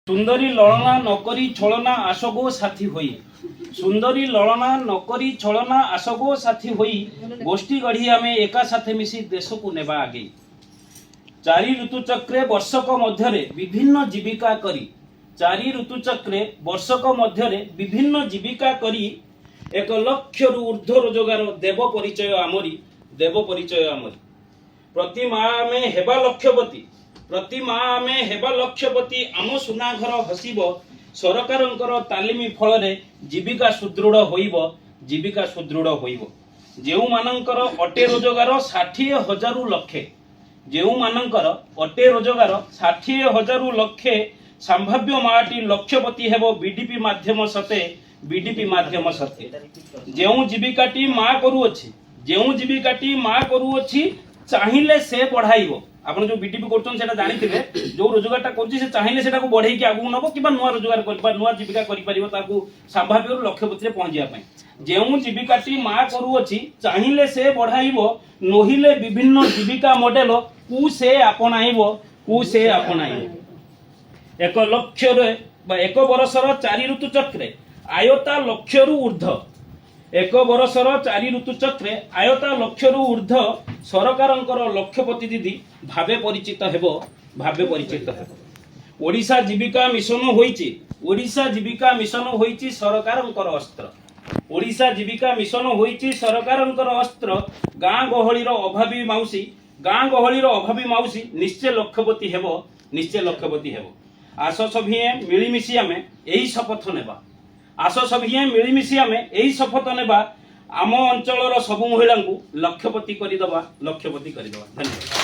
सुंदरी लड़ना नकरी छलना आसगो साथी होई सुंदरी लड़ना नकरी छलना आसगो साथी होई गोष्ठी गढ़ी आमे एका साथे मिसी देश को नेबा आगे चारि ऋतुचक्रे वर्षक मध्यरे विभिन्न जीविका करी चारि ऋतुचक्रे वर्षक मध्यरे विभिन्न जीविका करी 1 लाख रु ऊर्ध्व रोजगार देव परिचय आमरी प्रति माह में हेबा लक्षपति प्रति माह में हेबा लक्षपति आम सुना घर हसिब सरकारंकर तालीमी फल रे जीविका सुदृढ़ होइब जेउ मानंकर अटे रोजगार 60,000 लक्षे जेउ मानंकर अटे रोजगार 60,000 लक्षे संभाव्य माटी लक्षपति हेबो बीडीपी माध्यम सते जेउ जीविकाटी मा करूअछि चाहिए से बढ़ाइबो आपण जो बीटीपी करछन सेटा जानिथिबे जो रोजगारटा करछि से चाहिए सेटा को बढ़ाई के आगु नबो किबा नुवा रोजगार करबा नुवा जीविका करि परिबो ताकू संभाव्य लक्ष्यपति रे पहुंचिया पय जेउ जीविकाटी मा करूअछि चाहिए से बढ़ाइबो नोहिले विभिन्न जीविका मॉडल कु से अपनाइबो 1 लाख रे 1 वर्षर 4 ऋतु चक्रे आयता लक्ष रु ऊर्ध्व 1 वर्षर 4 ऋतु चक्रे आयता लक्ष रु ऊर्ध्व सरकारंकर लक्षपति दीदी भावे परिचित हेबो ओडिशा जीविका मिशन होईची सरकारंकर अस्त्र ओडिशा जीविका मिशन होईची सरकारंकर अस्त्र गाँ गहळीर अभावी माउसी निश्चय लक्षपति हेबो आस सभिए मिलिमिशि आमे एही शपथ नेबा आम अंचलर सबु महिला को लक्षपति करिदबा धन्यवाद।